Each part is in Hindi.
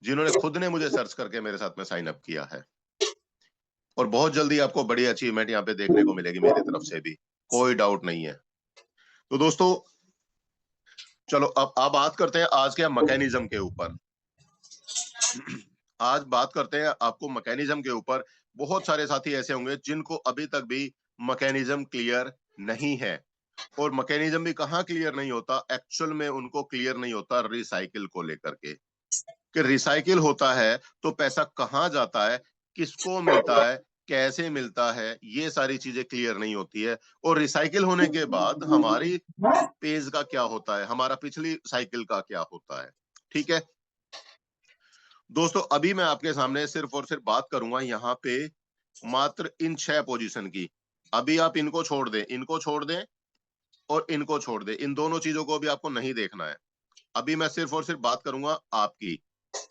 जिन्होंने खुद ने मुझे सर्च करके मेरे साथ में साइन अप किया है। और बहुत जल्दी आपको बड़ी अचीवमेंट यहाँ पे देखने को मिलेगी मेरी तरफ से भी, कोई डाउट नहीं है। तो दोस्तों चलो अब बात करते हैं आज के मैकेनिज्म के ऊपर। आज बात करते हैं आपको मैकेनिज्म के ऊपर। बहुत सारे साथी ऐसे होंगे जिनको अभी तक भी मैकेनिज्म क्लियर नहीं है। और मैकेनिज्म भी कहाँ क्लियर नहीं होता, एक्चुअल में उनको क्लियर नहीं होता रिसाइकिल को लेकर के, कि रिसाइकिल होता है तो पैसा कहाँ जाता है, किसको मिलता है, कैसे मिलता है, ये सारी चीजें क्लियर नहीं होती है। और रिसाइकिल होने के बाद हमारी पेज का क्या होता है, हमारा पिछली साइकिल का क्या होता है। ठीक है दोस्तों, अभी मैं आपके सामने सिर्फ और सिर्फ बात करूंगा यहाँ पे मात्र इन 6 पोजीशन की। अभी आप इनको छोड़ दें, इनको छोड़ दें और इनको छोड़ दें, इन दोनों चीजों को भी आपको नहीं देखना है। अभी मैं सिर्फ और सिर्फ बात करूंगा आपकी।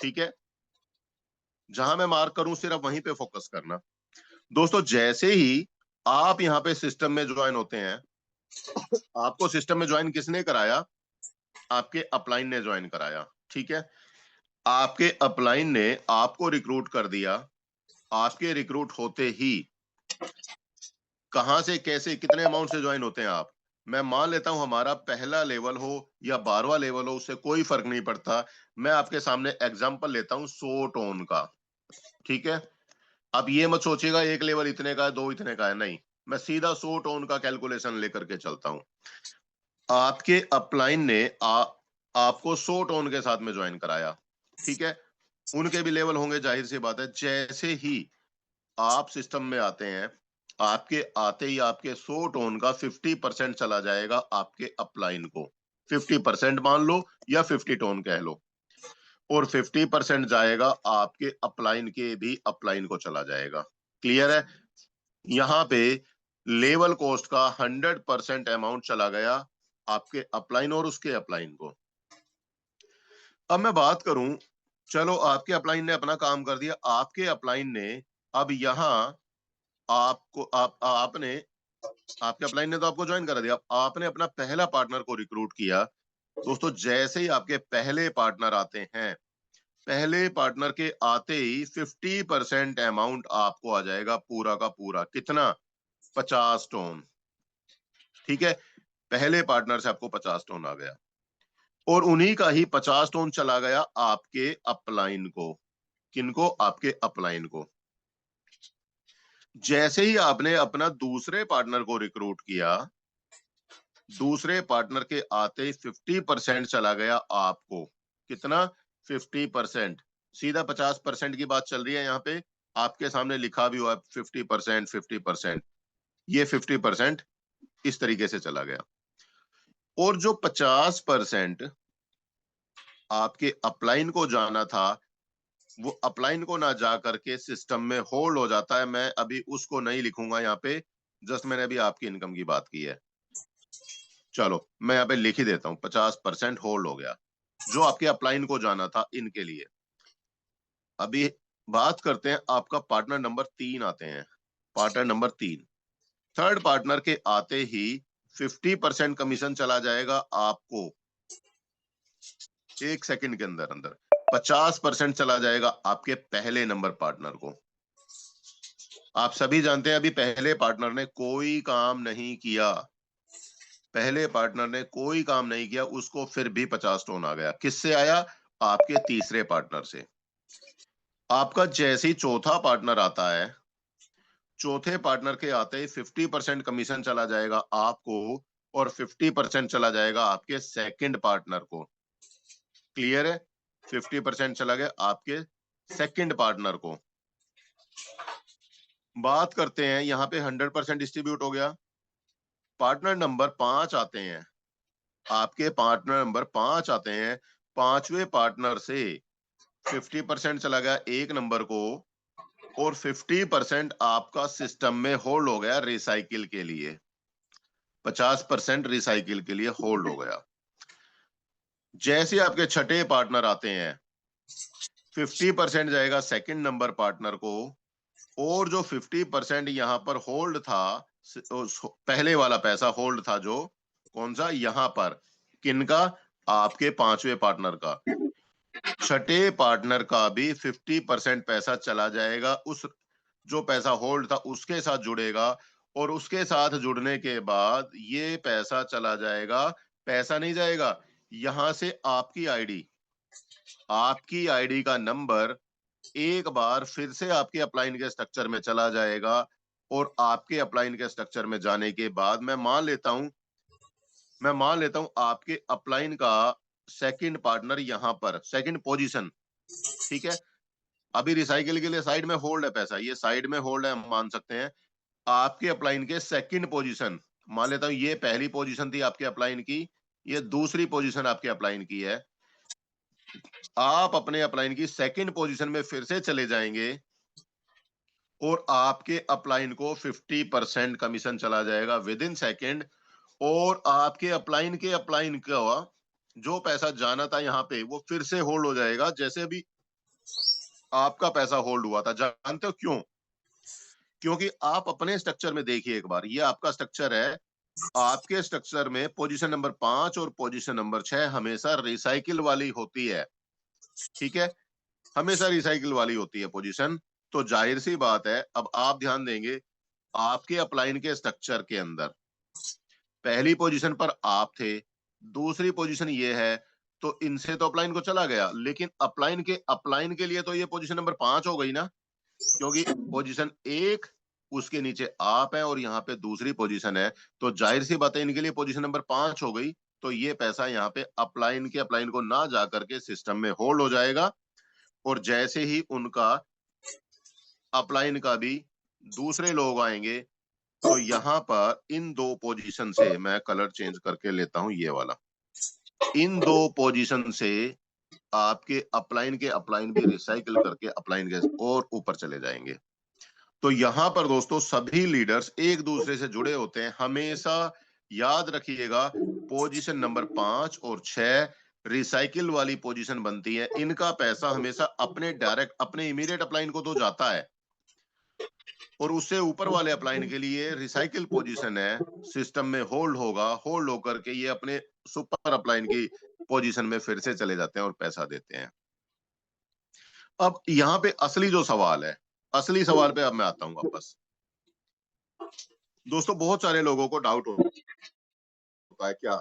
ठीक है, जहां मैं मार्क करूं सिर्फ वहीं पे फोकस करना। दोस्तों जैसे ही आप यहाँ पे सिस्टम में ज्वाइन होते हैं, आपको सिस्टम में ज्वाइन किसने कराया, आपके अपलाइन ने ज्वाइन कराया। ठीक है, आपके अपलाइन ने आपको रिक्रूट कर दिया। आपके रिक्रूट होते ही कहां से कैसे कितने अमाउंट से ज्वाइन होते हैं आप, मैं मान लेता हूं हमारा पहला लेवल हो या 12वां लेवल हो, उससे कोई फर्क नहीं पड़ता। मैं आपके सामने एग्जांपल लेता हूं 100 टोन का। ठीक है, अब ये मत सोचिएगा एक लेवल इतने का है, दो इतने का है, नहीं, मैं सीधा 100 टोन का कैलकुलेशन लेकर के चलता हूं। आपके अपलाइन ने आपको 100 टोन के साथ में ज्वाइन कराया। ठीक है, उनके भी लेवल होंगे, जाहिर सी बात है। जैसे ही आप सिस्टम में आते हैं, आपके आते ही आपके 100 टोन का 50% चला जाएगा आपके अपलाइन को। 50% मान लो या 50 टोन कह लो, और 50% जाएगा आपके अपलाइन के भी अपलाइन को चला जाएगा। क्लियर है, यहाँ पे लेवल कॉस्ट का 100% अमाउंट चला गया आपके अपलाइन और उसके अपलाइन को। अब मैं बात करूं, चलो आपके अपलाइन ने अपना काम कर दिया, आपके अपलाइन ने अब यहां आपको आपने आपके अपलाइन ने तो आपको ज्वाइन करा दिया, आपने अपना पहला पार्टनर को रिक्रूट किया। दोस्तों जैसे ही आपके पहले पार्टनर आते हैं, पहले पार्टनर के आते ही 50% अमाउंट आपको आ जाएगा पूरा का पूरा। कितना, 50 टोन। ठीक है, पहले पार्टनर से आपको 50 टोन आ गया, और उन्हीं का ही 50 टोन चला गया आपके अपलाइन को। किनको, आपके अपलाइन को। जैसे ही आपने अपना दूसरे पार्टनर को रिक्रूट किया, दूसरे पार्टनर के आते ही 50% चला गया आपको। कितना, 50%। सीधा 50% की बात चल रही है यहाँ पे, आपके सामने लिखा भी हुआ 50%, 50%। ये 50% इस तरीके से चला गया। और जो 50% आपके अपलाइन को जाना था, वो अपलाइन को ना जा करके सिस्टम में होल्ड हो जाता है। मैं अभी उसको नहीं लिखूंगा यहाँ पे, जस्ट मैंने अभी आपकी इनकम की बात की है। चलो मैं यहाँ पे लिख ही देता हूं, 50% होल्ड हो गया जो आपके अपलाइन को जाना था इनके लिए। अभी बात करते हैं आपका पार्टनर नंबर 3 आते हैं। पार्टनर नंबर 3, थर्ड पार्टनर के आते ही 50% कमीशन चला जाएगा आपको। एक सेकंड के अंदर अंदर 50% चला जाएगा आपके पहले नंबर पार्टनर को। आप सभी जानते हैं अभी पहले पार्टनर ने कोई काम नहीं किया, पहले पार्टनर ने कोई काम नहीं किया, उसको फिर भी 50 टोन आ गया। किससे आया, आपके तीसरे पार्टनर से। आपका जैसे ही चौथा पार्टनर आता है, चौथे पार्टनर के आते ही 50% कमीशन चला जाएगा आपको, और 50% चला जाएगा आपके सेकंड पार्टनर को। क्लियर है, 50% चला गया आपके सेकंड पार्टनर को। बात करते हैं यहाँ पे 100% डिस्ट्रीब्यूट हो गया। पार्टनर नंबर 5 आते हैं, आपके पार्टनर नंबर 5 आते हैं। पांचवें पार्टनर से 50% चला गया एक नंबर को, और 50% आपका सिस्टम में होल्ड हो गया रिसाइकिल के लिए। 50% रिसाइकिल के लिए होल्ड हो गया। जैसे आपके छठे पार्टनर आते हैं, 50% जाएगा सेकंड नंबर पार्टनर को, और जो 50% यहां पर होल्ड था, पहले वाला पैसा होल्ड था जो, कौन सा, यहां पर, किनका, आपके पांचवें पार्टनर का। छठे पार्टनर का भी 50% पैसा चला जाएगा, उस जो पैसा होल्ड था उसके साथ जुड़ेगा, और उसके साथ जुड़ने के बाद ये पैसा चला जाएगा, पैसा नहीं जाएगा, यहां से आपकी आईडी का नंबर एक बार फिर से आपके अपलाइन के स्ट्रक्चर में चला जाएगा, और आपके अपलाइन के स्ट्रक्चर में जाने के बाद मैं मान लेता हूं आपके अपलाइन का सेकंड पार्टनर यहां पर सेकंड पोजीशन, ठीक है। अभी रिसाइकिल के लिए साइड में होल्ड है पैसा, ये साइड में होल्ड है, हम मान सकते हैं। आपके अपलाइन के सेकंड पोजीशन, मान लेता हूं ये पहली पोजीशन थी आपके अपलाइन की, ये दूसरी पोजीशन आपके अपलाइन की है। आप अपने अपलाइन की सेकंड पोजीशन में फिर से चले जाएंगे और आपके अपलाइन को 50% कमीशन चला जाएगा विद इन सेकेंड, और आपके अपलाइन का जो पैसा जाना था यहाँ पे वो फिर से होल्ड हो जाएगा, जैसे अभी आपका पैसा होल्ड हुआ था। जानते हो क्यों? क्योंकि आप अपने स्ट्रक्चर में देखिए एक बार, ये आपका स्ट्रक्चर है, आपके स्ट्रक्चर में पोजीशन नंबर 5 और पोजीशन नंबर 6 हमेशा रिसाइकिल वाली होती है, ठीक है, हमेशा रिसाइकिल वाली होती है पोजीशन। तो जाहिर सी बात है, अब आप ध्यान देंगे, आपके अपलाइन के स्ट्रक्चर के अंदर पहली पोजीशन पर आप थे, दूसरी पोजीशन ये है, तो इनसे तो अपलाइन को चला गया, लेकिन अपलाइन के लिए तो ये पोजीशन नंबर 5 हो गई ना, क्योंकि पोजीशन 1 उसके नीचे आप है और यहाँ पे दूसरी पोजीशन है, तो जाहिर सी बात है इनके लिए पोजीशन नंबर 5 हो गई। तो ये पैसा यहाँ पे अपलाइन को ना जाकर के सिस्टम में होल्ड हो जाएगा, और जैसे ही उनका अपलाइन का भी दूसरे लोग आएंगे, तो यहां पर इन दो पोजीशन से, मैं कलर चेंज करके लेता हूं ये वाला, इन दो पोजीशन से आपके अपलाइन भी रिसाइकिल करके अपलाइन के और ऊपर चले जाएंगे। तो यहां पर दोस्तों सभी लीडर्स एक दूसरे से जुड़े होते हैं, हमेशा याद रखिएगा। पोजीशन नंबर 5 और 6 रिसाइकिल वाली पोजीशन बनती है, इनका पैसा हमेशा अपने इमीडिएट अपलाइन को तो जाता है, और उससे ऊपर वाले अपलाइन के लिए रिसाइकिल पोजीशन है, सिस्टम में होल्ड होगा, होल्ड होकर के ये अपने सुपर अपलाइन की पोजीशन में फिर से चले जाते हैं और पैसा देते हैं। अब यहाँ पे असली सवाल पे अब मैं आता हूँ वापस। दोस्तों बहुत सारे लोगों को डाउट होता है क्या,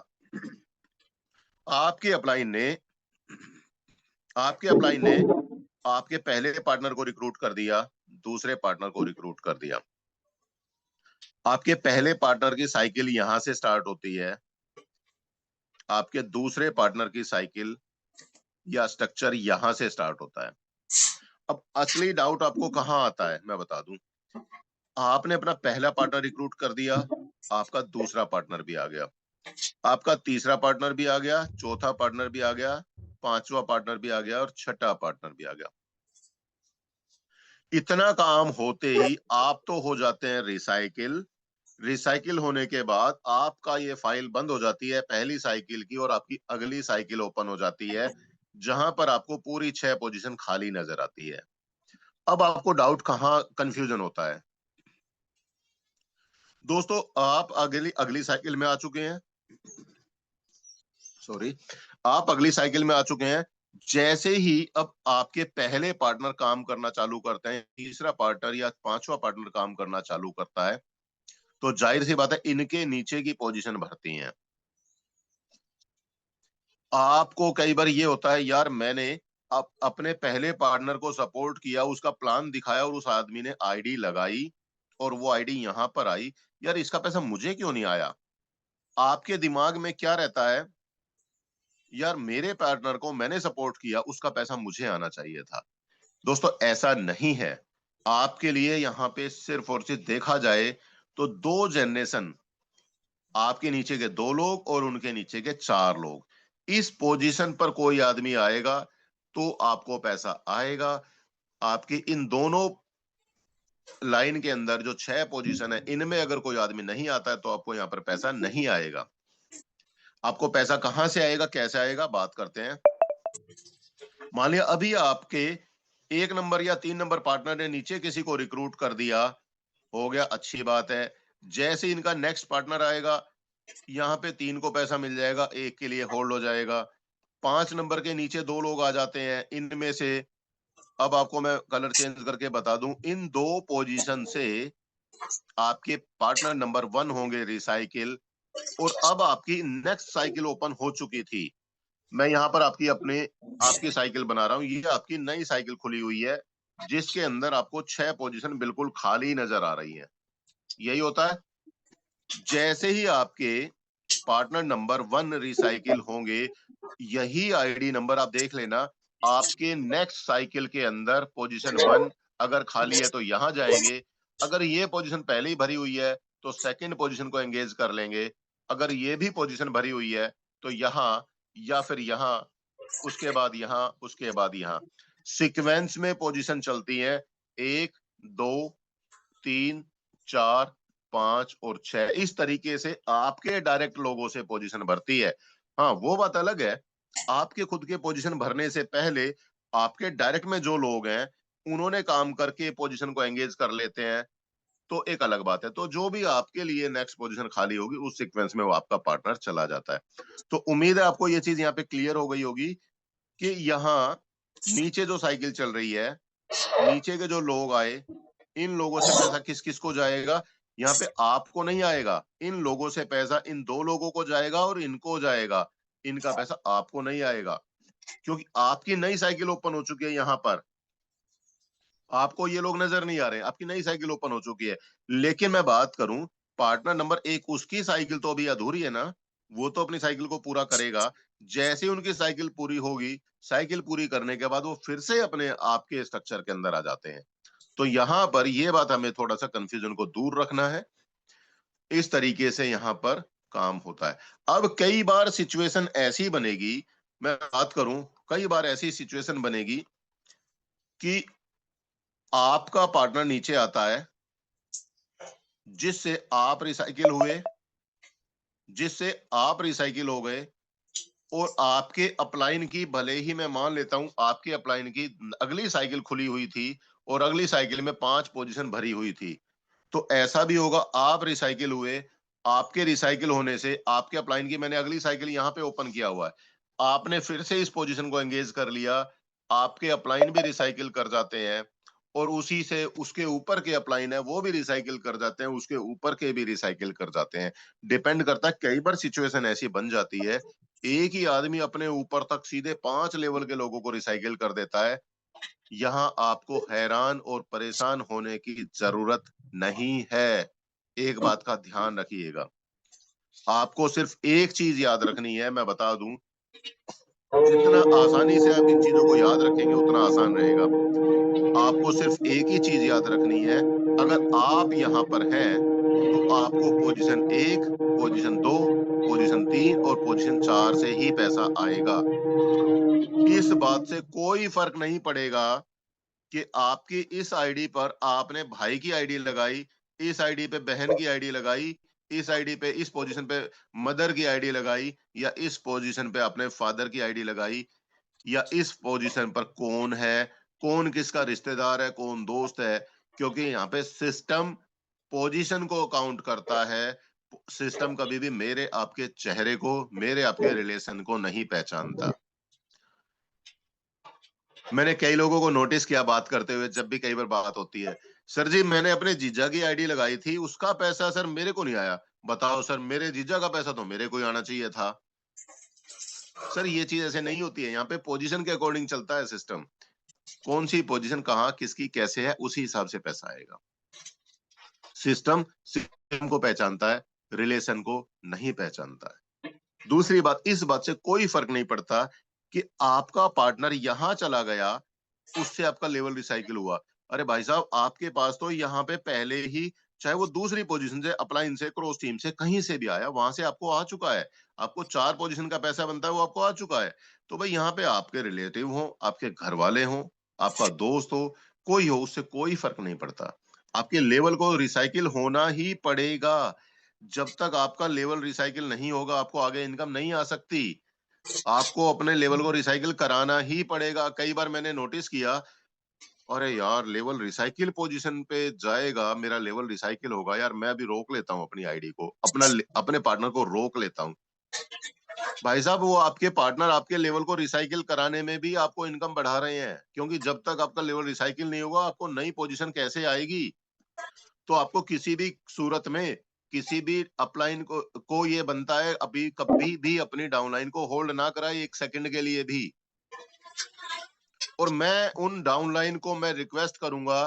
आपके अपलाइन ने आपके पहले पार्टनर को रिक्रूट कर दिया, दूसरे पार्टनर को रिक्रूट कर दिया, आपके पहले पार्टनर की साइकिल यहां से स्टार्ट होती है, आपके दूसरे पार्टनर की साइकिल या स्ट्रक्चर यहां से स्टार्ट होता है। अब असली डाउट आपको कहां आता है, मैं बता दूं। आपने अपना पहला पार्टनर रिक्रूट कर दिया, आपका दूसरा पार्टनर भी आ गया, आपका तीसरा पार्टनर भी आ गया, चौथा पार्टनर भी आ गया, पांचवा पार्टनर भी आ गया, और छठा पार्टनर भी आ गया। इतना काम होते ही आप तो हो जाते हैं रिसाइकिल होने के बाद आपका ये फाइल बंद हो जाती है पहली साइकिल की, और आपकी अगली साइकिल ओपन हो जाती है, जहां पर आपको पूरी 6 पोजीशन खाली नजर आती है। अब आपको डाउट कहां कंफ्यूजन होता है दोस्तों, आप अगली अगली साइकिल में आ चुके हैं, सॉरी, आप अगली साइकिल में आ चुके हैं। जैसे ही अब आपके पहले पार्टनर काम करना चालू करते हैं, तीसरा पार्टनर या पांचवा पार्टनर काम करना चालू करता है, तो जाहिर सी बात है इनके नीचे की पोजीशन भरती हैं। आपको कई बार ये होता है, यार मैंने अपने पहले पार्टनर को सपोर्ट किया, उसका प्लान दिखाया, और उस आदमी ने आईडी लगाई और वो आईडी यहां पर आई, यार इसका पैसा मुझे क्यों नहीं आया। आपके दिमाग में क्या रहता है, यार मेरे पार्टनर को मैंने सपोर्ट किया, उसका पैसा मुझे आना चाहिए था। दोस्तों ऐसा नहीं है, आपके लिए यहाँ पे सिर्फ और सिर्फ देखा जाए तो 2 जनरेशन, आपके नीचे के 2 लोग और उनके नीचे के 4 लोग, इस पोजीशन पर कोई आदमी आएगा तो आपको पैसा आएगा। आपकी इन दोनों लाइन के अंदर जो 6 पोजीशन है, इनमें अगर कोई आदमी नहीं आता है तो आपको यहाँ पर पैसा नहीं आएगा। आपको पैसा कहां से आएगा, कैसे आएगा, बात करते हैं। मान लिया अभी आपके 1 नंबर या 3 नंबर पार्टनर ने नीचे किसी को रिक्रूट कर दिया, हो गया, अच्छी बात है। जैसे इनका नेक्स्ट पार्टनर आएगा, यहाँ पे 3 को पैसा मिल जाएगा, 1 के लिए होल्ड हो जाएगा। 5 नंबर के नीचे 2 लोग आ जाते हैं, इनमें से अब आपको मैं कलर चेंज करके बता दूं, इन 2 पोजीशन से आपके पार्टनर नंबर 1 होंगे रिसाइकिल, और अब आपकी नेक्स्ट साइकिल ओपन हो चुकी थी। मैं यहाँ पर आपकी साइकिल बना रहा हूँ, ये आपकी नई साइकिल खुली हुई है, जिसके अंदर आपको 6 पोजीशन बिल्कुल खाली नजर आ रही हैं। यही होता है। जैसे ही आपके पार्टनर नंबर 1 रिसाइकिल होंगे, यही आईडी नंबर आप देख लेना, आपके नेक्स्ट साइकिल के अंदर पोजीशन 1 अगर खाली है तो यहां जाएंगे। अगर ये पोजीशन पहले ही भरी हुई है तो सेकंड पोजीशन को एंगेज कर लेंगे। अगर ये भी पोजीशन भरी हुई है तो यहाँ, या फिर यहाँ, उसके बाद यहाँ, उसके बाद यहाँ। सीक्वेंस में पोजीशन चलती है 1, 2, 3, 4, 5 और 6। इस तरीके से आपके डायरेक्ट लोगों से पोजीशन भरती है। हाँ, वो बात अलग है, आपके खुद के पोजीशन भरने से पहले आपके डायरेक्ट में जो लोग हैं, उन्होंने काम करके पोजीशन को एंगेज कर लेते हैं, तो एक अलग बात है। तो जो भी आपके लिए नेक्स्ट पोजीशन खाली होगी, उस सीक्वेंस में वो आपका पार्टनर चला जाता है। तो उम्मीद है आपको ये चीज यहाँ पे क्लियर हो गई होगी कि यहाँ नीचे जो साइकिल चल रही है, नीचे के जो लोग आए, इन लोगों से पैसा किस किस को जाएगा? यहाँ पे आपको नहीं आएगा, इन लोगों से पैसा इन 2 लोगों को जाएगा और इनको जाएगा। इनका पैसा आपको नहीं आएगा, क्योंकि आपकी नई साइकिल ओपन हो चुकी है यहाँ पर। आपको ये लोग नजर नहीं आ रहे हैं, आपकी नई साइकिल ओपन हो चुकी है। लेकिन मैं बात करूं, पार्टनर नंबर 1, उसकी साइकिल तो अभी अधूरी है ना, वो तो अपनी साइकिल को पूरा करेगा। जैसे ही उनकी साइकिल पूरी होगी, साइकिल पूरी करने के बाद वो फिर से अपने आपके स्ट्रक्चर के अंदर आ जाते हैं। तो यहाँ पर ये बात हमें थोड़ा-सा कन्फ्यूजन को दूर रखना है। इस तरीके से यहाँ पर काम होता है। अब कई बार सिचुएशन ऐसी बनेगी, मैं बात करूँ, कई बार ऐसी सिचुएशन बनेगी कि आपका पार्टनर नीचे आता है, जिससे आप रिसाइकिल हुए, जिससे आप रिसाइकिल हो गए, और आपके अपलाइन की, भले ही मैं मान लेता हूं आपके अपलाइन की अगली साइकिल खुली हुई थी और अगली साइकिल में 5 पोजीशन भरी हुई थी। तो ऐसा भी होगा, आप रिसाइकिल हुए, आपके रिसाइकिल होने से आपके अपलाइन की मैंने अगली साइकिल यहाँ पे ओपन किया हुआ है, आपने फिर से इस पोजीशन को एंगेज कर लिया, आपके अपलाइन भी रिसाइकिल कर जाते हैं, और उसी से उसके ऊपर के अपलाइन है वो भी रिसाइकिल कर जाते हैं, उसके ऊपर के भी रिसाइकिल कर जाते हैं। डिपेंड करता है, कई बार सिचुएशन ऐसी बन जाती है, एक ही आदमी अपने ऊपर तक सीधे 5 लेवल के लोगों को रिसाइकिल कर देता है। यहाँ आपको हैरान और परेशान होने की जरूरत नहीं है। एक बात का ध्यान रखिएगा, आपको सिर्फ एक चीज याद रखनी है, मैं बता दूं, जितना आसानी से आप इन चीजों को याद रखेंगे उतना आसान रहेगा। आपको सिर्फ एक ही चीज याद रखनी है, अगर आप यहाँ पर हैं तो आपको पोजीशन 1, पोजीशन 2, पोजीशन 3 और पोजीशन 4 से ही पैसा आएगा। इस बात से कोई फर्क नहीं पड़ेगा कि आपकी इस आईडी पर आपने भाई की आईडी लगाई, इस आईडी पे बहन की आईडी लगाई, इस आईडी पे, इस पोजीशन पे मदर की आईडी लगाई, या इस पोजीशन पे आपने फादर की आईडी लगाई, या इस पोजीशन पर कौन है, कौन किसका रिश्तेदार है, कौन दोस्त है। क्योंकि यहाँ पे सिस्टम पोजीशन को काउंट करता है। सिस्टम कभी भी मेरे आपके चेहरे को, मेरे आपके रिलेशन को नहीं पहचानता। मैंने कई लोगों को नोटिस किया बात करते हुए, जब भी कई बार बात होती है, सर जी मैंने अपने जीजा की आईडी लगाई थी, उसका पैसा सर मेरे को नहीं आया। बताओ सर, मेरे जीजा का पैसा तो मेरे को ही आना चाहिए था। सर ये चीज ऐसे नहीं होती है, यहाँ पे पोजीशन के अकॉर्डिंग चलता है सिस्टम। कौन सी पोजीशन कहाँ किसकी कैसे है, उसी हिसाब से पैसा आएगा। सिस्टम सिस्टम को पहचानता है, रिलेशन को नहीं पहचानता है। दूसरी बात, इस बात से कोई फर्क नहीं पड़ता कि आपका पार्टनर यहां चला गया, उससे आपका लेवल रिसाइकिल हुआ। अरे भाई साहब, आपके पास तो यहाँ पे पहले ही, चाहे वो दूसरी पोजीशन से, अपलाइन से, क्रॉस टीम से, कहीं से भी आया, वहां से आपको आ चुका है। आपको 4 पोजीशन का पैसा बनता है, वो आपको आ चुका है। तो भाई यहाँ पे आपके रिलेटिव हो, आपके घर वाले हो, आपका दोस्त हो, कोई हो, उससे कोई फर्क नहीं पड़ता। आपके लेवल को रिसाइकिल होना ही पड़ेगा। जब तक आपका लेवल रिसाइकिल नहीं होगा, आपको आगे इनकम नहीं आ सकती। आपको अपने लेवल को रिसाइकिल कराना ही पड़ेगा। कई बार मैंने नोटिस किया, अरे यार लेवल रिसाइकिल पोजीशन पे जाएगा, मेरा लेवल रिसाइकिल होगा, यार मैं अभी रोक लेता हूँ अपनी आईडी को, अपने पार्टनर को रोक लेता हूँ। भाई साहब वो आपके पार्टनर आपके लेवल को रिसाइकिल कराने में भी आपको इनकम बढ़ा रहे हैं, क्योंकि जब तक आपका लेवल रिसाइकिल नहीं होगा आपको नई पोजीशन कैसे आएगी। तो आपको किसी भी सूरत में किसी भी अपलाइन को ये बनता है अभी कभी भी अपनी डाउनलाइन को होल्ड ना कराए एक सेकंड के लिए भी। और मैं उन डाउनलाइन को मैं रिक्वेस्ट करूंगा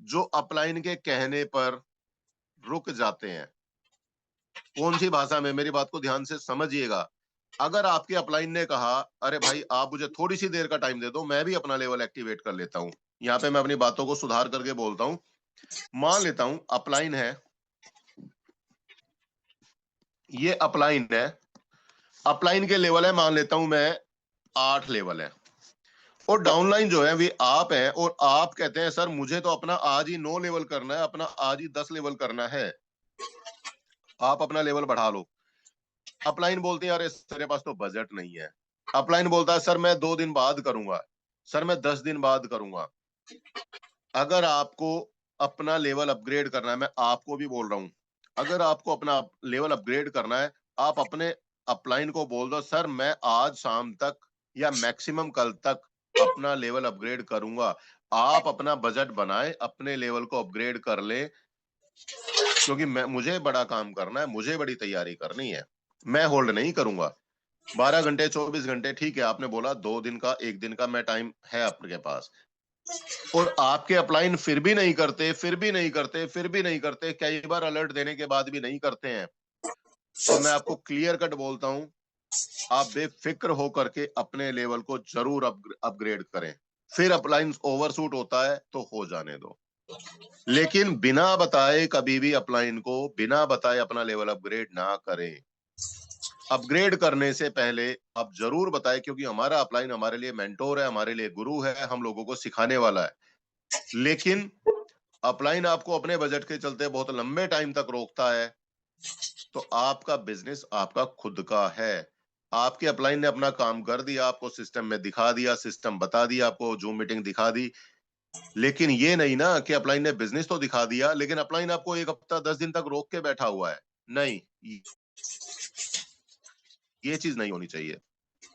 जो अपलाइन के कहने पर रुक जाते हैं। कौन सी भाषा में, मेरी बात को ध्यान से समझिएगा। अगर आपके अपलाइन ने कहा अरे भाई आप मुझे थोड़ी सी देर का टाइम दे दो, मैं भी अपना लेवल एक्टिवेट कर लेता हूं। यहाँ पे मैं अपनी बातों को सुधार करके बोलता हूं। मान लेता हूं अपलाइन है, ये अपलाइन है, अपलाइन के लेवल है मान लेता हूं मैं 8 लेवल है, और डाउनलाइन जो है वे आप हैं, और आप कहते हैं सर मुझे तो अपना आज ही 9 लेवल करना है, अपना आज ही 10 लेवल करना है, आप अपना लेवल बढ़ा लो। अपलाइन बोलते हैं अरे मेरे पास तो बजट नहीं है। अपलाइन बोलता है सर मैं 2 दिन बाद करूंगा, सर मैं 10 दिन बाद करूंगा। अगर आपको अपना लेवल अपग्रेड करना है, मैं आपको भी बोल रहा हूं, अगर आपको अपना लेवल अपग्रेड करना है, आप अपने अपलाइन को बोल दो सर मैं आज शाम तक या मैक्सिमम कल तक अपना लेवल अपग्रेड करूंगा। आप अपना बजट बनाए, अपने लेवल को अपग्रेड कर ले, क्योंकि मुझे बड़ा काम करना है, मुझे बड़ी तैयारी करनी है, मैं होल्ड नहीं करूंगा। 12 घंटे 24 घंटे ठीक है, आपने बोला 2 दिन का 1 दिन का मैं टाइम है आपके पास, और आपके अपलाइन फिर भी नहीं करते, फिर भी नहीं करते, फिर भी नहीं करते, कई बार अलर्ट देने के बाद भी नहीं करते हैं, तो मैं आपको क्लियर कट बोलता हूं, आप बेफिक्र होकर के अपने लेवल को जरूर अपग्रेड करें। फिर अपलाइन ओवरशूट होता है तो हो जाने दो, लेकिन बिना बताए कभी भी अपलाइन को बिना बताए अपना लेवल अपग्रेड ना करें। अपग्रेड करने से पहले आप जरूर बताएं, क्योंकि हमारा अपलाइन हमारे लिए मेंटोर है, हमारे लिए गुरु है, हम लोगों को सिखाने वाला है। लेकिन अपलाइन आपको अपने बजट के चलते बहुत लंबे टाइम तक रोकता है, तो आपका बिजनेस आपका खुद का है। आपके अपलाइन ने अपना काम कर दिया, आपको सिस्टम में दिखा दिया, सिस्टम बता दिया, आपको जूम मीटिंग दिखा दी, लेकिन ये नहीं ना कि अपलाइन ने बिजनेस तो दिखा दिया लेकिन अपलाइन आपको 1 हफ्ता 10 दिन तक रोक के बैठा हुआ है। नहीं, ये चीज नहीं होनी चाहिए।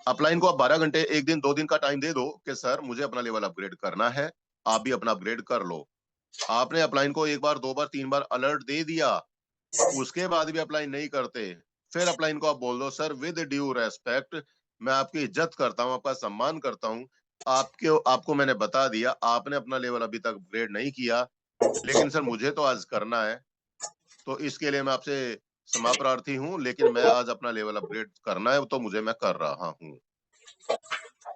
अपलाइन को आप 12 घंटे 1 दिन 2 दिन का टाइम दे दो कि सर मुझे अपना लेवल अपग्रेड करना है, आप भी अपना अपग्रेड कर लो। आपने अपलाइन को 1 बार 2 बार 3 बार अलर्ट दे दिया, उसके बाद भी अपलाइन नहीं करते, फिर अपलाइन को आप बोल दो सर विद ड्यू रेस्पेक्ट, मैं आपकी इज्जत करता हूं, आपका सम्मान करता हूं, आपको मैंने बता दिया, आपने अपना लेवल अभी तक अपग्रेड नहीं किया, लेकिन सर मुझे तो आज करना है, तो इसके लिए मैं आपसे क्षमा प्रार्थी हूं, लेकिन मैं आज अपना लेवल अपग्रेड करना है तो मुझे मैं कर रहा हूं।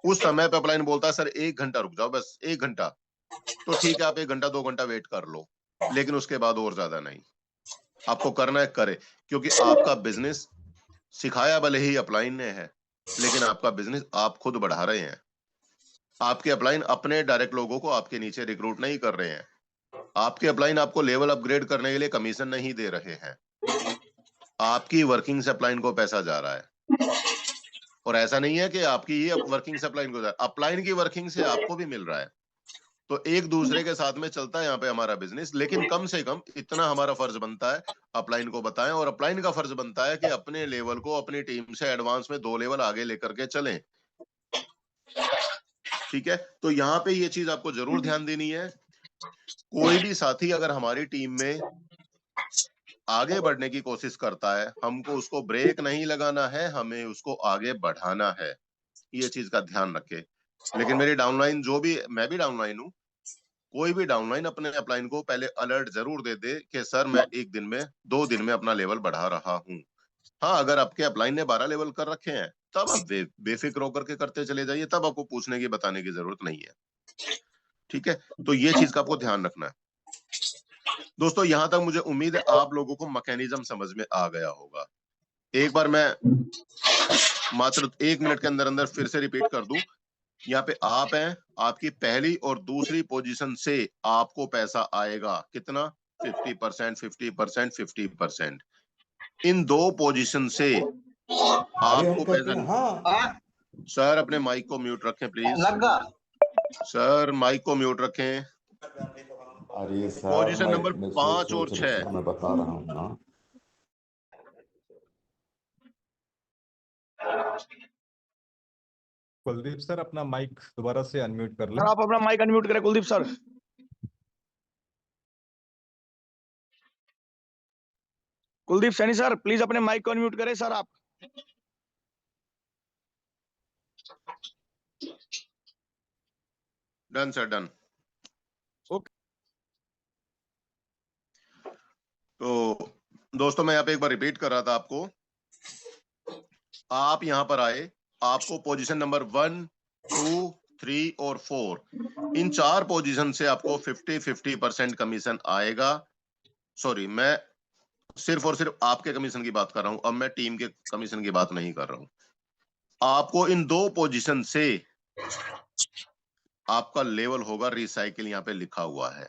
उस समय पे अपलाइन बोलता है सर 1 घंटा रुक जाओ, बस 1 घंटा, तो ठीक है आप 1 घंटा 2 घंटा वेट कर लो, लेकिन उसके बाद और ज्यादा नहीं। आपको करना है करे, क्योंकि आपका बिजनेस सिखाया भले ही अपलाइन ने है, लेकिन आपका बिजनेस आप खुद बढ़ा रहे हैं। आपके अपलाइन अपने डायरेक्ट लोगों को आपके नीचे रिक्रूट नहीं कर रहे हैं, आपके अपलाइन आपको लेवल अपग्रेड करने के लिए कमीशन नहीं दे रहे हैं, आपकी वर्किंग से अपलाइन को पैसा जा रहा है। और ऐसा नहीं है कि आपकी ही वर्किंग से अपलाइन को जा रहा है, अपलाइन की वर्किंग से आपको भी मिल रहा है, तो एक दूसरे के साथ में चलता है यहाँ पे हमारा बिजनेस। लेकिन कम से कम इतना हमारा फर्ज बनता है अपलाइन को बताएं, और अपलाइन का फर्ज बनता है कि अपने लेवल को अपनी टीम से एडवांस में 2 लेवल आगे लेकर के चलें। ठीक है, तो यहाँ पे ये चीज आपको जरूर ध्यान देनी है। कोई भी साथी अगर हमारी टीम में आगे बढ़ने की कोशिश करता है, हमको उसको ब्रेक नहीं लगाना है, हमें उसको आगे बढ़ाना है, ये चीज का ध्यान रखे। लेकिन मेरी डाउनलाइन जो भी, मैं भी डाउनलाइन हूँ, कोई भी डाउनलाइन अपने अपलाइन को पहले अलर्ट जरूर दे दे कि सर मैं 1 दिन में 2 दिन में अपना लेवल बढ़ा रहा हूँ। हाँ, अगर आपके अपलाइन ने 12 लेवल कर रखे हैं तब आप बेफिक्र होकर के करते चले जाइए, तब आपको पूछने की बताने की जरूरत नहीं है। ठीक है, तो ये चीज का आपको ध्यान रखना है। दोस्तों यहां तक मुझे उम्मीद है आप लोगों को मैकेनिज्म समझ में आ गया होगा। एक बार मैं मात्र 1 मिनट के अंदर अंदर फिर से रिपीट कर दूं, यहाँ पे आप हैं, आपकी पहली और दूसरी पोजीशन से आपको पैसा आएगा कितना, 50%, 50%, 50%। इन 2 पोजीशन से अरे हम आपको कहते पैसा। हैं हाँ। सर अपने माइक को म्यूट रखें प्लीज, सर माइक को म्यूट रखें। अरे सर पोजीशन नंबर मैं 5 और सोच रहे 6। सर मैं बता रहा हूँ ना। कुलदीप सर अपना माइक दोबारा से अनम्यूट कर लें। सर आप अपना माइक अनम्यूट करें Kuldeep sir. Kuldeep Saini sir please अपने माइक को अनम्यूट करें सर आप। Done sir, done. ओके। तो दोस्तों मैं यहाँ पे एक बार रिपीट कर रहा था आपको। आप यहाँ पर आए, आपको पोजीशन नंबर 1, 2, 3 और 4, इन 4 पोजीशन से आपको 50-50% कमीशन आएगा। सॉरी, मैं सिर्फ और सिर्फ आपके कमीशन की बात कर रहा हूं, अब मैं टीम के कमीशन की बात नहीं कर रहा हूं। आपको इन 2 पोजीशन से आपका लेवल होगा रिसाइकिल, यहाँ पे लिखा हुआ है,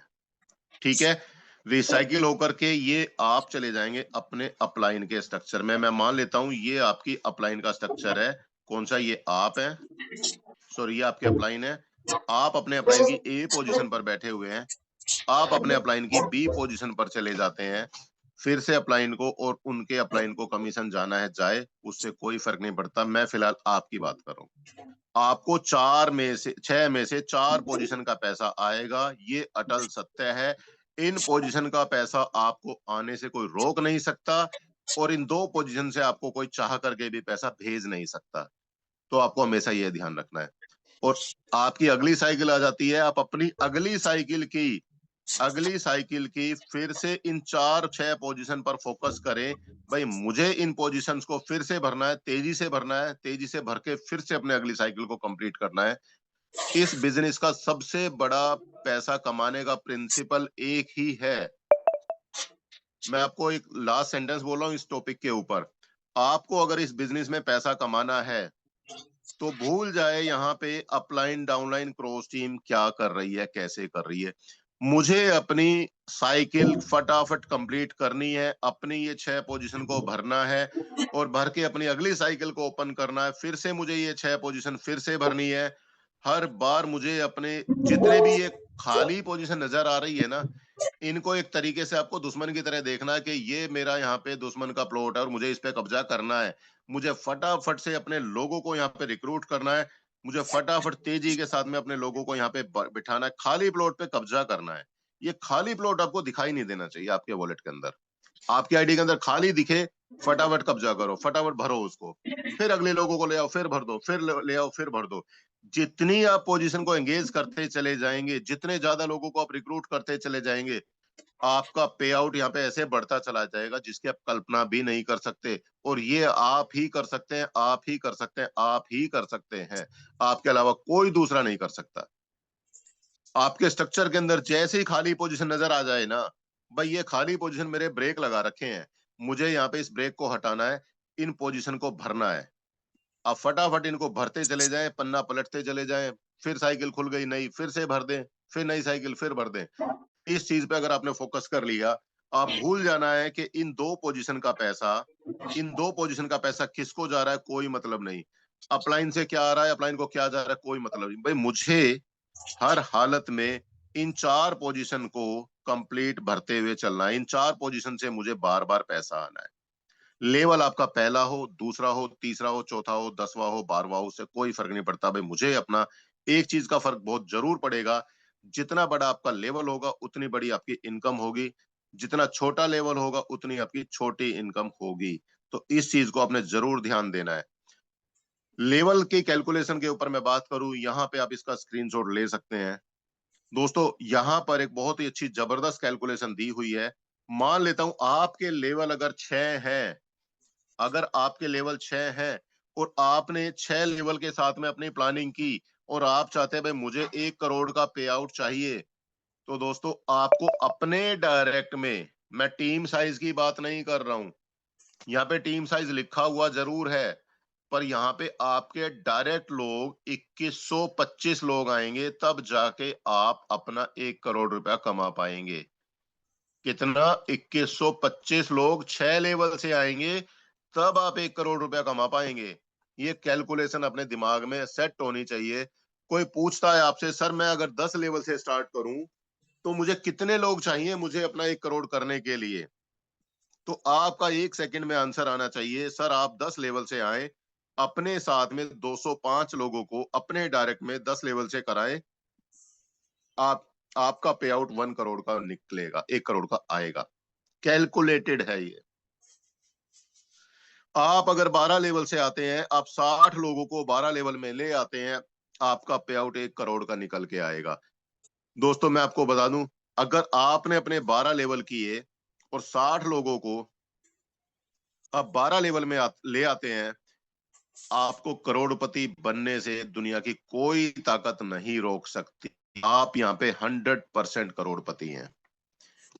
ठीक है। रिसाइकिल होकर के ये आप चले जाएंगे अपने अपलाइन के स्ट्रक्चर में। मैं मान लेता हूं ये आपकी अपलाइन का स्ट्रक्चर है। कौन सा? ये आप है, सॉरी ये आपके अपलाइन है। आप अपने अपलाइन की ए पोजीशन पर बैठे हुए हैं, आप अपने अपलाइन की बी पोजीशन पर चले जाते हैं, फिर से अपलाइन को और उनके अपलाइन को कमीशन जाना है जाए, उससे कोई फर्क नहीं पड़ता। मैं फिलहाल आपकी बात कर रहा हूं। आपको 6 में से 4 पोजीशन का पैसा आएगा, ये अटल सत्य है। इन पोजीशन का पैसा आपको आने से कोई रोक नहीं सकता, और इन 2 पोजीशन से आपको कोई चाह करके भी पैसा भेज नहीं सकता। तो आपको हमेशा यह ध्यान रखना है। और आपकी अगली साइकिल आ जाती है, आप अपनी अगली साइकिल की फिर से इन 4-6 पोजीशन पर फोकस करें। भाई मुझे इन पोजीशंस को फिर से भरना है, तेजी से भरना है, तेजी से भर के फिर से अपने अगली साइकिल को कंप्लीट करना है। इस बिजनेस का सबसे बड़ा पैसा कमाने का प्रिंसिपल एक ही है। मैं आपको एक लास्ट सेंटेंस बोल रहा हूं इस टॉपिक के ऊपर। आपको अगर इस बिजनेस में पैसा कमाना है तो भूल जाए यहाँ पे अपलाइन डाउनलाइन क्रॉस टीम क्या कर रही है, कैसे कर रही है। मुझे अपनी साइकिल फटाफट कंप्लीट करनी है, अपनी ये 6 पोजीशन को भरना है और भर के अपनी अगली साइकिल को ओपन करना है। फिर से मुझे ये 6 पोजीशन फिर से भरनी है। हर बार मुझे अपने जितने भी ये खाली पोजीशन नजर आ रही है ना, इनको एक तरीके से आपको दुश्मन की तरह देखना है कि ये मेरा यहाँ पे दुश्मन का प्लॉट है और मुझे इस पे कब्जा करना है। मुझे फटाफट से अपने लोगों को यहाँ पे रिक्रूट करना है, मुझे फटाफट तेजी के साथ में अपने लोगों को यहाँ पे बिठाना है, खाली प्लॉट पे कब्जा करना है। ये खाली प्लॉट आपको दिखाई नहीं देना चाहिए आपके वॉलेट के अंदर। आपके आईडी के अंदर खाली दिखे, फटाफट कब्जा करो, फटाफट भरो उसको, फिर अगले लोगों को ले आओ, फिर भर दो, फिर ले आओ, फिर भर दो। जितनी आप पोजीशन को एंगेज करते चले जाएंगे, जितने ज्यादा लोगों को आप रिक्रूट करते चले जाएंगे, आपका पे आउट यहाँ पे ऐसे बढ़ता चला जाएगा जिसकी आप कल्पना भी नहीं कर सकते। और ये आप ही कर सकते हैं, आप ही कर सकते हैं, आप ही कर सकते हैं, आपके अलावा कोई दूसरा नहीं कर सकता। आपके स्ट्रक्चर के अंदर जैसे ही खाली पोजीशन नजर आ जाए ना, भाई ये खाली पोजीशन मेरे ब्रेक लगा रखे हैं, मुझे यहाँ पे इस ब्रेक को हटाना है, इन पोजीशन को भरना है। आप फटाफट इनको भरते चले जाएं, पन्ना पलटते चले जाएं, फिर साइकिल खुल गई नई, फिर से भर दें, फिर नई साइकिल फिर भर दें। इस चीज पे अगर आपने फोकस कर लिया, आप भूल जाना है कि इन 2 पोजीशन का पैसा किसको जा रहा है कोई मतलब नहीं। अपलाइन से क्या आ रहा है, अपलाइन को क्या जा रहा है कोई मतलब नहीं। भाई मुझे हर हालत में इन 4 पोजीशन को कंप्लीट भरते हुए चलना है। इन 4 पोजीशन से मुझे बार बार पैसा आना है। लेवल आपका पहला हो, दूसरा हो, तीसरा हो, चौथा हो, 10वां हो, 12वां हो, उससे कोई फर्क नहीं पड़ता। भाई मुझे अपना एक चीज का फर्क बहुत जरूर पड़ेगा, जितना बड़ा आपका लेवल होगा उतनी बड़ी आपकी इनकम होगी, जितना छोटा लेवल होगा उतनी आपकी छोटी इनकम होगी। तो इस चीज को आपने जरूर ध्यान देना है। लेवल की कैलकुलेशन के ऊपर मैं बात करूं, यहाँ पे आप इसका स्क्रीनशॉट ले सकते हैं। दोस्तों यहाँ पर एक बहुत ही अच्छी जबरदस्त कैलकुलेशन दी हुई है। मान लेता हूं आपके लेवल अगर 6 है, अगर आपके लेवल 6 है और आपने 6 लेवल के साथ में अपनी प्लानिंग की और आप चाहते हैं भाई मुझे 1 करोड़ का पे आउट चाहिए, तो दोस्तों आपको अपने डायरेक्ट में, मैं टीम साइज की बात नहीं कर रहा हूं, यहाँ पे टीम साइज लिखा हुआ जरूर है, पर यहाँ पे आपके डायरेक्ट लोग 2125 लोग आएंगे, तब जाके आप अपना 1 करोड़ रुपया कमा पाएंगे। कितना? 2125 लोग 6 लेवल से आएंगे, तब आप 1 करोड़ रुपया कमा पाएंगे। ये कैलकुलेशन अपने दिमाग में सेट होनी चाहिए। कोई पूछता है आपसे, सर मैं अगर 10 लेवल से स्टार्ट करूं तो मुझे कितने लोग चाहिए मुझे अपना 1 करोड़ करने के लिए? तो आपका 1 सेकंड में आंसर आना चाहिए, सर आप 10 लेवल से आए, अपने साथ में 205 लोगों को अपने डायरेक्ट में 10 लेवल से कराए, आपका पे आउट 1 करोड़ का निकलेगा, 1 करोड़ का आएगा। कैलकुलेटेड है ये। आप अगर 12 लेवल से आते हैं, आप 60 लोगों को 12 लेवल में ले आते हैं, आपका पे आउट 1 करोड़ का निकल के आएगा। दोस्तों मैं आपको बता दूं, अगर आपने अपने 12 लेवल किए और 60 लोगों को आप 12 लेवल में ले आते हैं, आपको करोड़पति बनने से दुनिया की कोई ताकत नहीं रोक सकती। आप यहाँ पे 100% करोड़पति हैं,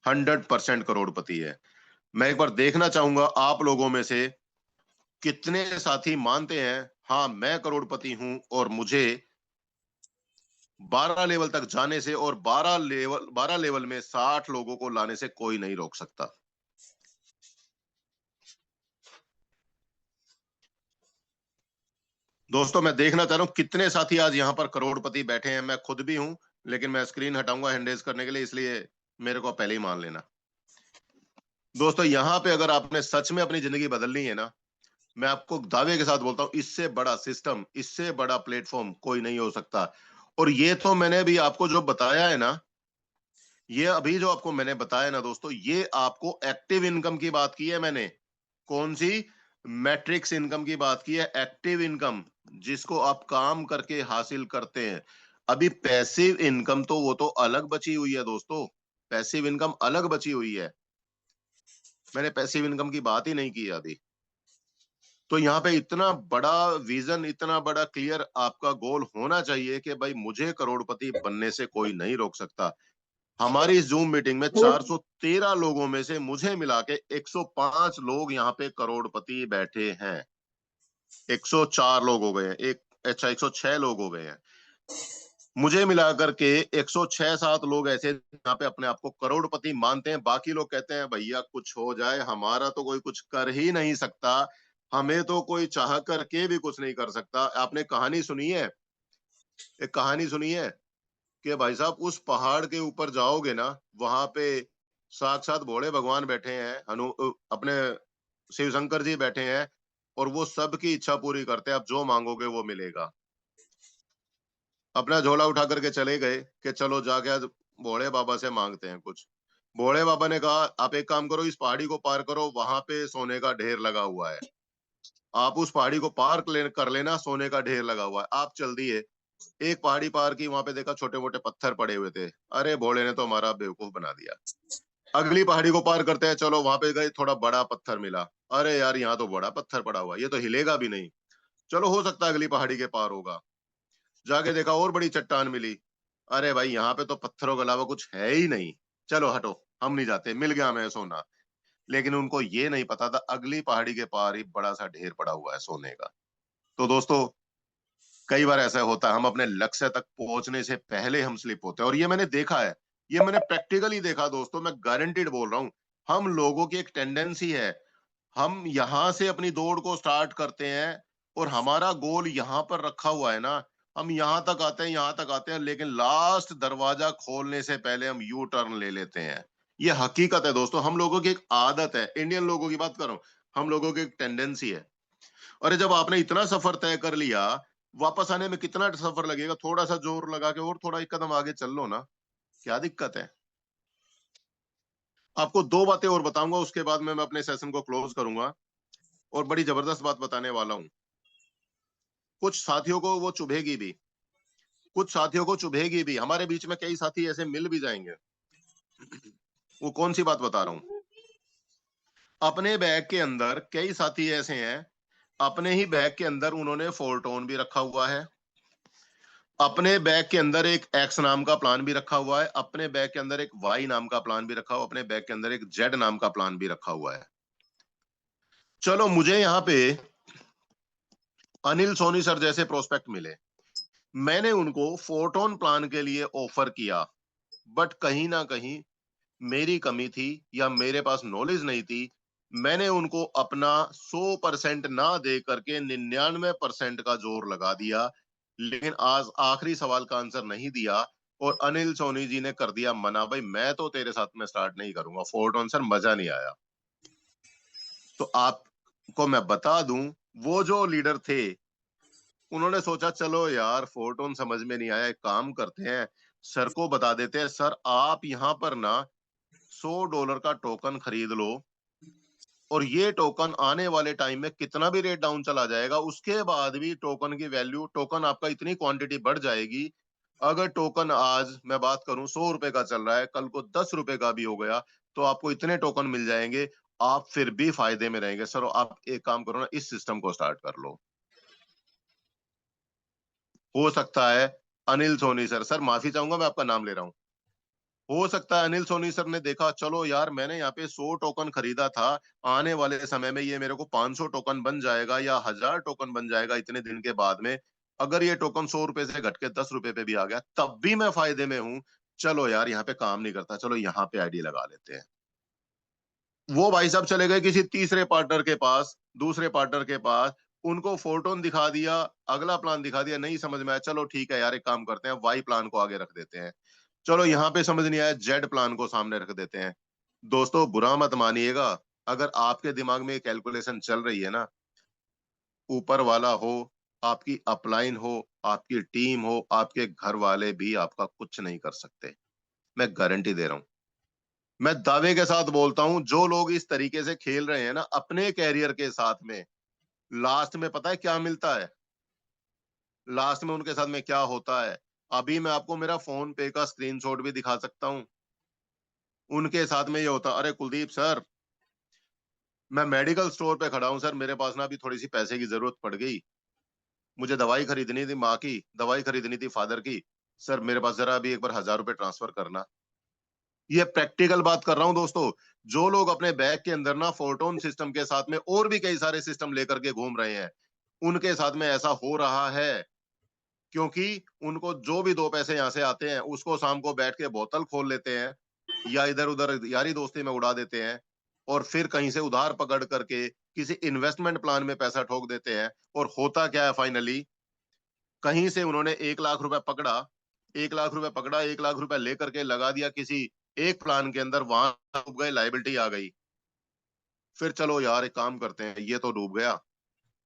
100% करोड़पति है। मैं एक बार देखना चाहूंगा आप लोगों में से कितने साथी मानते हैं हाँ मैं करोड़पति हूं और मुझे 12 लेवल तक जाने से और 12 लेवल में 60 लोगों को लाने से कोई नहीं रोक सकता। दोस्तों मैं देखना चाह रहा हूं कितने साथी आज यहां पर करोड़पति बैठे हैं। मैं खुद भी हूं, लेकिन मैं स्क्रीन हटाऊंगा हैंड रेज करने के लिए, इसलिए मेरे को पहले ही मान लेना। दोस्तों यहां पे अगर आपने सच में अपनी जिंदगी बदलनी है ना, मैं आपको दावे के साथ बोलता हूं, इससे बड़ा सिस्टम, इससे बड़ा प्लेटफॉर्म कोई नहीं हो सकता। और ये तो मैंने भी आपको जो बताया है ना, ये अभी जो आपको मैंने बताया ना दोस्तों, ये आपको एक्टिव इनकम की बात की है मैंने। कौन सी? मैट्रिक्स इनकम की बात की है, एक्टिव इनकम, जिसको आप काम करके हासिल करते हैं। अभी पैसिव इनकम तो वो तो अलग बची हुई है दोस्तों, पैसिव इनकम अलग बची हुई है। मैंने पैसिव इनकम की बात ही नहीं की अभी। तो यहाँ पे इतना बड़ा विजन, इतना बड़ा क्लियर आपका गोल होना चाहिए कि भाई मुझे करोड़पति बनने से कोई नहीं रोक सकता। हमारी इस जूम मीटिंग में 413 लोगों में से मुझे मिला के 105 लोग यहाँ पे करोड़पति बैठे हैं। 104 लोग हो गए हैं, 106 लोग हो गए हैं। मुझे मिलाकर के 106-7 लोग ऐसे यहाँ पे अपने आप को करोड़पति मानते हैं। बाकी लोग कहते हैं भैया कुछ हो जाए, हमारा तो कोई कुछ कर ही नहीं सकता, हमें तो कोई चाह करके भी कुछ नहीं कर सकता। आपने कहानी सुनी है, एक कहानी सुनी है कि भाई साहब उस पहाड़ के ऊपर जाओगे ना, वहां पे साक्षात भोले भगवान बैठे हैं, अपने शिव शंकर जी बैठे हैं, और वो सबकी इच्छा पूरी करते हैं। आप जो मांगोगे वो मिलेगा। अपना झोला उठा करके चले गए कि चलो जाके आज भोले बाबा से मांगते हैं कुछ। भोले बाबा ने कहा आप एक काम करो, इस पहाड़ी को पार करो, वहां पे सोने का ढेर लगा हुआ है, आप उस पहाड़ी को पार कर लेना, सोने का ढेर लगा हुआ है। आप चल दिए, एक पहाड़ी पार की, वहां पे देखा छोटे मोटे पत्थर पड़े हुए थे। अरे भोले ने तो हमारा बेवकूफ बना दिया। अगली पहाड़ी को पार करते हैं, चलो वहां पे गए, थोड़ा बड़ा पत्थर मिला। अरे यार यहाँ तो बड़ा पत्थर पड़ा हुआ, ये तो हिलेगा भी नहीं, चलो हो सकता है अगली पहाड़ी के पार होगा। जाके देखा और बड़ी चट्टान मिली। अरे भाई यहाँ पे तो पत्थरों के अलावा कुछ है ही नहीं, चलो हटो हम नहीं जाते, मिल गया हमें सोना। लेकिन उनको ये नहीं पता था अगली पहाड़ी के पार ही बड़ा सा ढेर पड़ा हुआ है सोने का। तो दोस्तों कई बार ऐसा होता है, हम अपने लक्ष्य तक पहुंचने से पहले हम स्लिप होते हैं, और ये मैंने देखा है, ये मैंने प्रैक्टिकली देखा दोस्तों, मैं गारंटीड बोल रहा हूं। हम लोगों की एक टेंडेंसी है, हम यहां से अपनी दौड़ को स्टार्ट करते हैं और हमारा गोल यहां पर रखा हुआ है ना, हम यहां तक आते हैं, यहां तक आते हैं, लेकिन लास्ट दरवाजा खोलने से पहले हम यू टर्न ले लेते हैं। ये हकीकत है दोस्तों, हम लोगों की एक आदत है, इंडियन लोगों की बात कर रहा हूं, हम लोगों की एक टेंडेंसी है। और जब आपने इतना सफर तय कर लिया, वापस आने में कितना सफर लगेगा, थोड़ा सा जोर लगा के और थोड़ा एक कदम आगे चल लो ना, क्या दिक्कत है। आपको दो बातें और बताऊंगा, उसके बाद मैं अपने सेशन को क्लोज करूंगा, और बड़ी जबरदस्त बात बताने वाला हूं। कुछ साथियों को वो चुभेगी भी, कुछ साथियों को चुभेगी भी, हमारे बीच में कई साथी ऐसे मिल भी जाएंगे। वो कौन सी बात बता रहा हूं, अपने बैग के अंदर कई साथी ऐसे हैं, अपने ही बैग के अंदर उन्होंने फोर्टोन भी रखा हुआ है, अपने बैग के अंदर एक एक्स नाम का प्लान भी रखा हुआ है, अपने बैग के अंदर एक वाई नाम का प्लान भी रखा हुआ, अपने बैग के अंदर एक जेड नाम का प्लान भी रखा हुआ है। चलो मुझे यहाँ पे अनिल सोनी सर जैसे प्रोस्पेक्ट मिले, मैंने उनको फोर्टोन प्लान के लिए ऑफर किया, बट कहीं ना कहीं मेरी कमी थी या मेरे पास नॉलेज नहीं थी। मैंने उनको अपना 100% ना दे करके 99% का जोर लगा दिया, लेकिन आज आखिरी सवाल का आंसर नहीं दिया, और अनिल सोनी जी ने कर दिया मना, भाई मैं तो तेरे साथ में स्टार्ट नहीं करूंगा फोर्टोन सर, मजा नहीं आया। तो आपको मैं बता दूं वो जो लीडर थे उन्होंने सोचा चलो यार फोटोन समझ में नहीं आया, एक काम करते हैं, सर को बता देते हैं, सर आप यहाँ पर ना $100 का टोकन खरीद लो और ये टोकन आने वाले टाइम में कितना भी रेट डाउन चला जाएगा उसके बाद भी टोकन की वैल्यू, टोकन आपका इतनी क्वांटिटी बढ़ जाएगी, अगर टोकन आज मैं बात करूं ₹100 का चल रहा है, कल को ₹10 का भी हो गया तो आपको इतने टोकन मिल जाएंगे, आप फिर भी फायदे में रहेंगे। सर आप एक काम करो ना, इस सिस्टम को स्टार्ट कर लो। हो सकता है अनिल सोनी सर, सर माफी चाहूंगा मैं आपका नाम ले रहा हूं, हो सकता है अनिल सोनी सर ने देखा चलो यार मैंने यहाँ पे 100 टोकन खरीदा था, आने वाले समय में ये मेरे को 500 टोकन बन जाएगा या 1000 टोकन बन जाएगा इतने दिन के बाद में, अगर ये टोकन ₹100 से घट के ₹10 पे भी आ गया तब भी मैं फायदे में हूं, चलो यार यहाँ पे काम नहीं करता, चलो यहाँ पे आईडी लगा लेते हैं। वो भाई साहब चले गए किसी तीसरे पार्टनर के पास, दूसरे पार्टनर के पास, उनको फोटोन दिखा दिया, अगला प्लान दिखा दिया, नहीं समझ में आया, चलो ठीक है यार एक काम करते हैं, वाई प्लान को आगे रख देते हैं, चलो यहाँ पे समझ नहीं आया, जेड प्लान को सामने रख देते हैं। दोस्तों बुरा मत मानिएगा, अगर आपके दिमाग में कैलकुलेशन चल रही है ना, ऊपर वाला हो, आपकी अपलाइन हो, आपकी टीम हो, आपके घर वाले भी आपका कुछ नहीं कर सकते, मैं गारंटी दे रहा हूं। मैं दावे के साथ बोलता हूं, जो लोग इस तरीके से खेल रहे हैं ना अपने कैरियर के साथ में, लास्ट में पता है क्या मिलता है, लास्ट में उनके साथ में क्या होता है, अभी मैं आपको मेरा फोन पे का स्क्रीनशॉट भी दिखा सकता हूं। उनके साथ में ये होता, अरे कुलदीप सर मैं मेडिकल स्टोर पे खड़ा हूं सर, मेरे पास ना अभी थोड़ी सी पैसे की जरूरत पड़ गई, मुझे दवाई खरीदनी थी, माँ की दवाई खरीदनी थी, फादर की, सर मेरे पास जरा अभी एक बार ₹1000 ट्रांसफर करना। ये प्रैक्टिकल बात कर रहा हूं दोस्तों, जो लोग अपने बैग के अंदर ना फोटोन सिस्टम के साथ में और भी कई सारे सिस्टम लेकर के घूम रहे हैं, उनके साथ में ऐसा हो रहा है क्योंकि उनको जो भी 2 पैसे यहाँ से आते हैं उसको शाम को बैठ के बोतल खोल लेते हैं या इधर उधर यारी दोस्ती में उड़ा देते हैं और फिर कहीं से उधार पकड़ करके किसी इन्वेस्टमेंट प्लान में पैसा ठोक देते हैं, और होता क्या है फाइनली, कहीं से उन्होंने 1 लाख रुपए पकड़ा, 1 लाख रुपए पकड़ा, 1 लाख रुपए लेकर के लगा दिया किसी एक प्लान के अंदर, वहां डूब गए, लाइबिलिटी आ गई, फिर चलो यार एक काम करते हैं, ये तो डूब गया,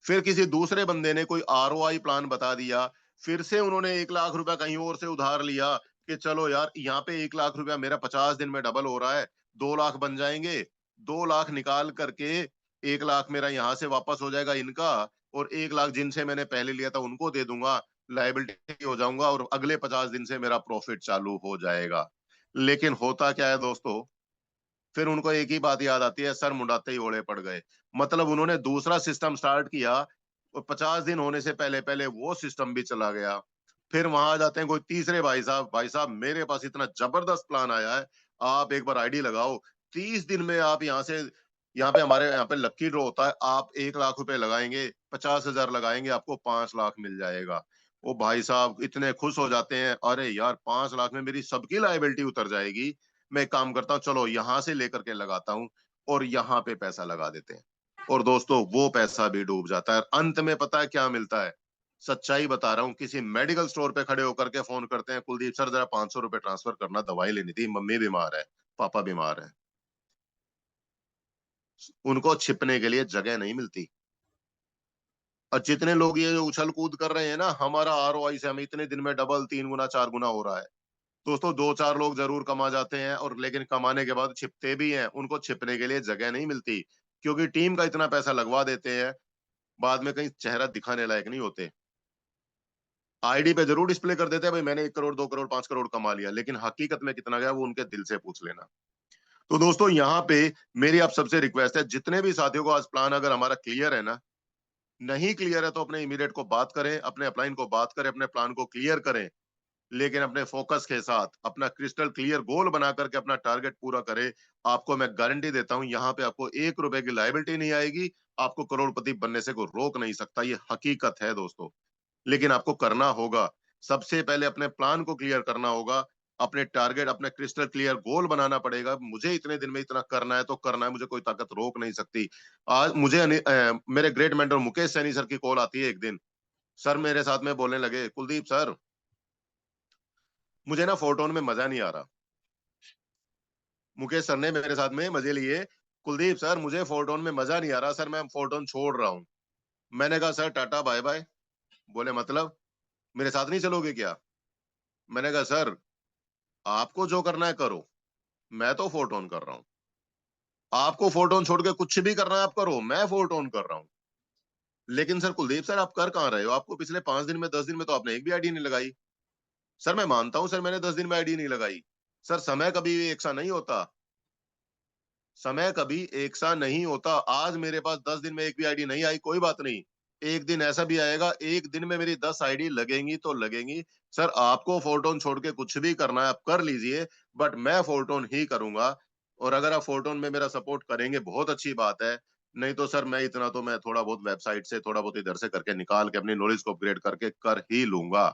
फिर किसी दूसरे बंदे ने कोई आरओआई प्लान बता दिया, फिर से उन्होंने 1 लाख रुपया कहीं और से उधार लिया कि चलो यार यहाँ पे 1 लाख रुपया मेरा 50 दिन में डबल हो रहा है, 2 लाख बन जाएंगे, 2 लाख निकाल करके 1 लाख मेरा यहाँ से वापस हो जाएगा इनका, और 1 लाख जिनसे मैंने पहले लिया था उनको दे दूंगा, लाइबिलिटी हो जाऊंगा और अगले 50 दिन से मेरा प्रॉफिट चालू हो जाएगा। लेकिन होता क्या है दोस्तों, फिर उनको एक ही बात याद आती है, सर मुंडाते ही ओले पड़ गए, मतलब उन्होंने दूसरा सिस्टम स्टार्ट किया और 50 दिन होने से पहले पहले वो सिस्टम भी चला गया, फिर वहां आ जाते हैं कोई तीसरे भाई साहब मेरे पास इतना जबरदस्त प्लान आया है, आप एक बार आईडी लगाओ, 30 दिन में आप यहाँ से, यहाँ पे हमारे यहाँ पे लक्की ड्रॉ होता है, आप 1 लाख रुपए लगाएंगे, 50,000 लगाएंगे, आपको 5 लाख मिल जाएगा। वो भाई साहब इतने खुश हो जाते हैं, अरे यार 5 लाख में मेरी सबकी लाइबिलिटी उतर जाएगी, मैं एक काम करता हूँ चलो यहां से लेकर के लगाता हूँ, और यहाँ पे पैसा लगा देते हैं, और दोस्तों वो पैसा भी डूब जाता है। अंत में पता है क्या मिलता है, सच्चाई बता रहा हूँ, किसी मेडिकल स्टोर पे खड़े होकर के फोन करते हैं, कुलदीप सर जरा ₹500 ट्रांसफर करना, दवाई लेनी थी, मम्मी बीमार है, पापा बीमार है, उनको छिपने के लिए जगह नहीं मिलती। और जितने लोग ये उछल कूद कर रहे हैं ना, हमारा आरओआई से हमें इतने दिन में डबल 3 गुना 4 गुना हो रहा है, दोस्तों 2-4 लोग जरूर कमा जाते हैं, और लेकिन कमाने के बाद छिपते भी हैं, उनको छिपने के लिए जगह नहीं मिलती, क्योंकि टीम का इतना पैसा लगवा देते हैं, बाद में कहीं चेहरा दिखाने लायक नहीं होते। आईडी पे जरूर डिस्प्ले कर देते हैं भाई मैंने 1 करोड़ 2 करोड़ 5 करोड़ कमा लिया, लेकिन हकीकत में कितना गया वो उनके दिल से पूछ लेना। तो दोस्तों यहाँ पे मेरी आप सबसे रिक्वेस्ट है, जितने भी साथियों को आज प्लान अगर हमारा क्लियर है ना, नहीं क्लियर है तो अपने इमीडिएट को बात करें, अपने अपलाइन को बात करें, अपने प्लान को क्लियर करें, लेकिन अपने फोकस के साथ अपना क्रिस्टल क्लियर गोल बना करके अपना टारगेट पूरा करे। आपको मैं गारंटी देता हूं यहाँ पे आपको ₹1 की लायबिलिटी नहीं आएगी, आपको करोड़पति बनने से कोई रोक नहीं सकता, ये हकीकत है दोस्तों। लेकिन आपको करना होगा, सबसे पहले अपने प्लान को क्लियर करना होगा, अपने टारगेट, अपने क्रिस्टल क्लियर गोल बनाना पड़ेगा, मुझे इतने दिन में इतना करना है तो करना है, मुझे कोई ताकत रोक नहीं सकती। आज मुझे मेरे great mentor Mukesh Saini sir की कॉल आती है एक दिन, सर मेरे साथ में बोलने लगे, कुलदीप सर मुझे ना फोटोन में मजा नहीं आ रहा। मुकेश सर ने मेरे साथ में मजे लिए, कुलदीप सर मुझे फोटोन में मजा नहीं आ रहा सर, मैं फोटोन छोड़ रहा हूँ। मैंने कहा सर टाटा बाय बाय। बोले मतलब मेरे साथ नहीं चलोगे क्या? मैंने कहा सर आपको जो करना है करो, मैं तो फोटोन कर रहा हूं। आपको फोटोन छोड़ के कुछ भी करना है आप करो, मैं फोटोन कर रहा हूं। लेकिन सर कुलदीप सर आप कर कहां रहे हो? आपको पिछले 5 दिन में 10 दिन में तो आपने एक भी आईडी नहीं लगाई। सर मैं मानता हूं सर मैंने 10 दिन में आईडी नहीं लगाई। सर समय कभी एक सा नहीं होता, समय कभी एक सा नहीं होता। आज मेरे पास 10 दिन में एक भी आईडी नहीं आई, कोई बात नहीं, एक दिन ऐसा भी आएगा, एक दिन में मेरी 10 आईडी लगेंगी तो लगेंगी। सर आपको फोटोन छोड़ के कुछ भी करना है आप कर लीजिए, बट मैं फोटोन ही करूंगा। और अगर आप फोटोन में मेरा सपोर्ट करेंगे बहुत अच्छी बात है, नहीं तो सर मैं इतना तो मैं थोड़ा बहुत वेबसाइट से थोड़ा बहुत इधर से करके निकाल के अपनी नॉलेज को अपग्रेड करके कर ही लूंगा।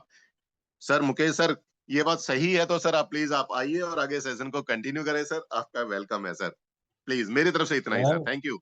सर मुकेश सर ये बात सही है तो सर आप प्लीज आप आइए और आगे सेशन को कंटिन्यू करें सर, आपका वेलकम है सर। प्लीज मेरी तरफ से इतना ही सर, सर थैंक यू।